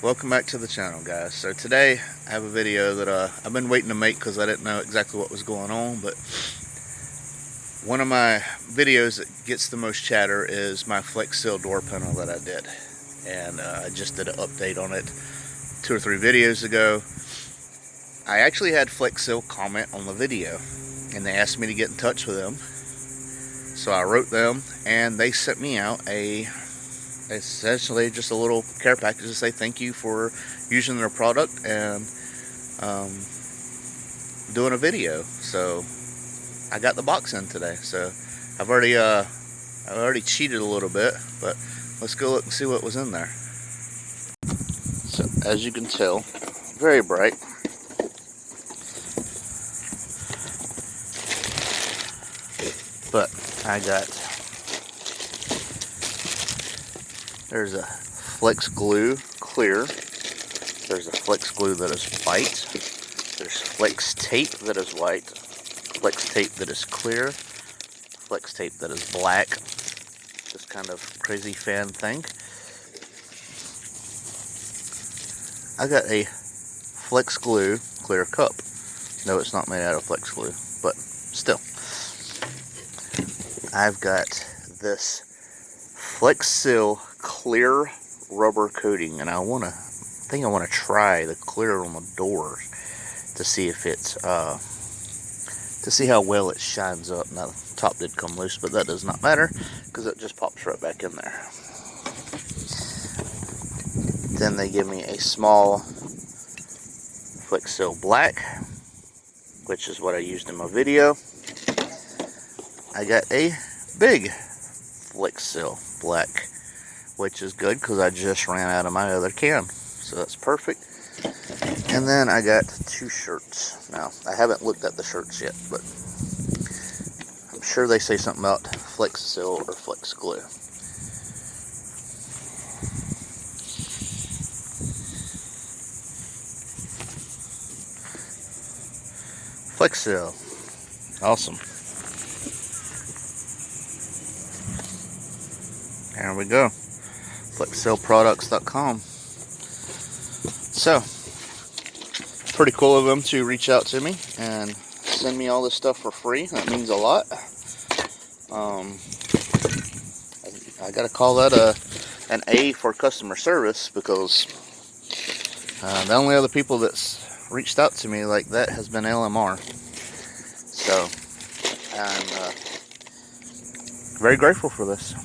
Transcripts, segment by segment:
Welcome back to the channel, guys. So today I have a video that I've been waiting to make because I didn't know exactly what was going on, but one of my videos that gets the most chatter is my Flex Seal door panel that I did, and I just did an update on it 2 or 3 videos ago. I actually had Flex Seal comment on the video and they asked me to get in touch with them, so I wrote them and they sent me out essentially just a little care package to say thank you for using their product and doing a video. So I got the box in today, so I've already cheated a little bit, but let's go look and see what was in there. So as you can tell, very bright. But I got, there's a Flex Glue clear, there's a Flex Glue that is white, there's Flex Tape that is white, Flex Tape that is clear, Flex Tape that is black, this kind of crazy fan thing. I got a Flex Glue clear cup. No, it's not made out of Flex Glue, but still. I've got this Flex Seal clear rubber coating, and I think I want to try the clear on the doors to see if it's to see how well it shines up. Now the top did come loose, but that does not matter because it just pops right back in there. Then they give me a small Flex Seal black, which is what I used in my video. I got a big Flex Seal black, which is good because I just ran out of my other can, so that's perfect. And then I got 2 shirts. Now I haven't looked at the shirts yet, but I'm sure they say something about Flex Seal or Flex Glue. Flex Seal, awesome. There we go, flexsealproducts.com. So, pretty cool of them to reach out to me and send me all this stuff for free. That means a lot. I gotta call that an A for customer service, because the only other people that's reached out to me like that has been LMR. So, I'm very grateful for this.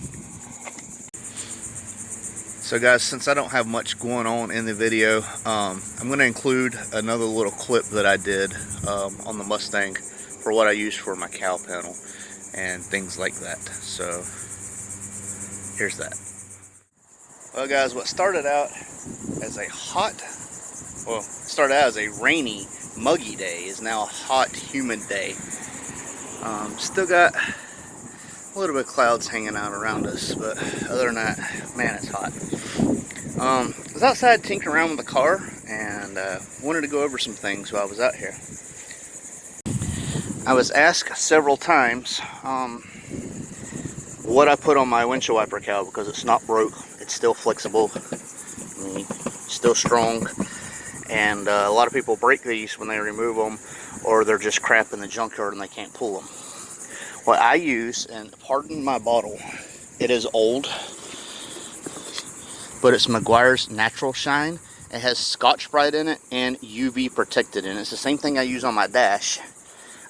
So guys, since I don't have much going on in the video, I'm going to include another little clip that I did on the Mustang for what I use for my cowl panel and things like that. So here's that. Well guys, what started out as a rainy, muggy day is now a hot, humid day. Still got a little bit of clouds hanging out around us, but other than that, man, it's hot. I was outside tinkering around with the car and wanted to go over some things while I was out here. I was asked several times what I put on my windshield wiper cowl, because it's not broke, it's still flexible, still strong, and a lot of people break these when they remove them, or they're just crap in the junkyard and they can't pull them. What I use, and pardon my bottle, it is old, but it's Meguiar's Natural Shine. It has Scotch-Brite in it and UV protected in it. It's the same thing I use on my dash.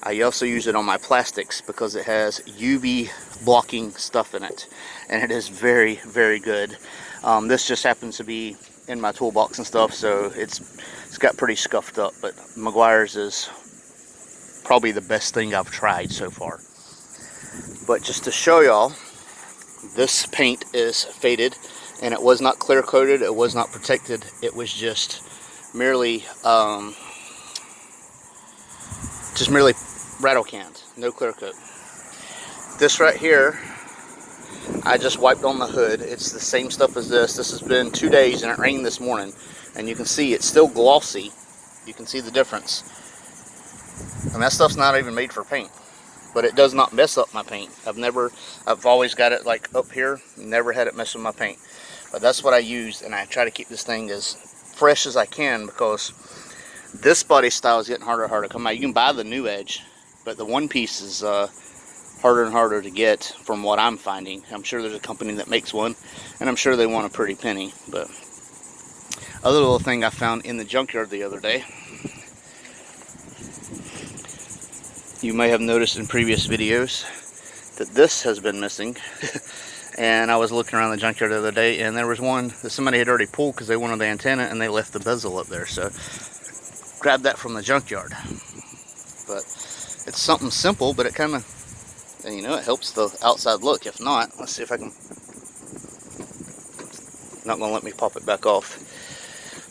I also use it on my plastics because it has UV blocking stuff in it, and it is very, very good. This just happens to be in my toolbox and stuff, so it's got pretty scuffed up, but Meguiar's is probably the best thing I've tried so far. But just to show y'all, this paint is faded, and it was not clear coated, it was not protected, it was just merely rattle canned, no clear coat. This right here, I just wiped on the hood. It's the same stuff as this. This has been 2 days and it rained this morning, and you can see it's still glossy. You can see the difference, and that stuff's not even made for paint. But it does not mess up my paint. I've always got it like up here, never had it mess with my paint. But that's what I used, and I try to keep this thing as fresh as I can, because this body style is getting harder and harder to come out. You can buy the new edge, but the one piece is harder and harder to get from what I'm finding. I'm sure there's a company that makes one, and I'm sure they want a pretty penny. But other little thing I found in the junkyard the other day, you may have noticed in previous videos that this has been missing. And I was looking around the junkyard the other day, and there was one that somebody had already pulled because they wanted the antenna, and they left the bezel up there. So grabbed that from the junkyard. But it's something simple, but it kind of, you know, it helps the outside look. If not, let's see if I can. Not gonna let me pop it back off.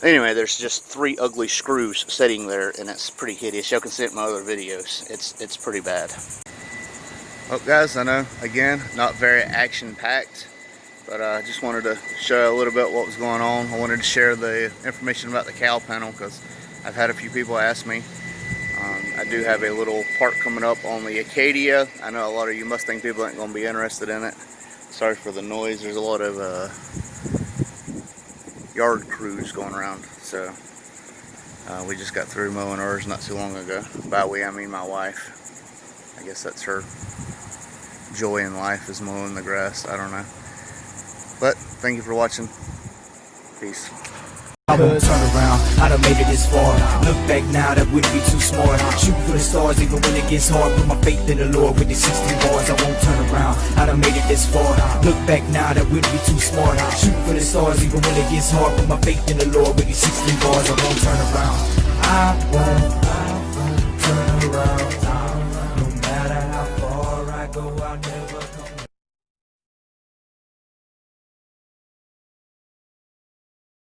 Anyway, there's just 3 ugly screws sitting there, and it's pretty hideous. Y'all can see it in my other videos. It's pretty bad. Well, guys, I know, again, not very action-packed, but I just wanted to show you a little bit what was going on. I wanted to share the information about the cowl panel, because I've had a few people ask me. I do have a little part coming up on the Acadia. I know a lot of you Mustang people aren't going to be interested in it. Sorry for the noise. There's a lot of yard crews going around. So we just got through mowing ours not too long ago. By we, I mean my wife. I guess that's her joy in life, is mowing the grass. I don't know. But thank you for watching. Peace. I won't turn around, I done made it this far. Look back now, that wouldn't be too smart. Shooting for the stars even when it gets hard. Put my faith in the Lord with the 16 bars. I won't turn around, I done made it this far. Look back now, that wouldn't be too smart. Shooting for the stars even when it gets hard. Put my faith in the Lord with the 16 bars.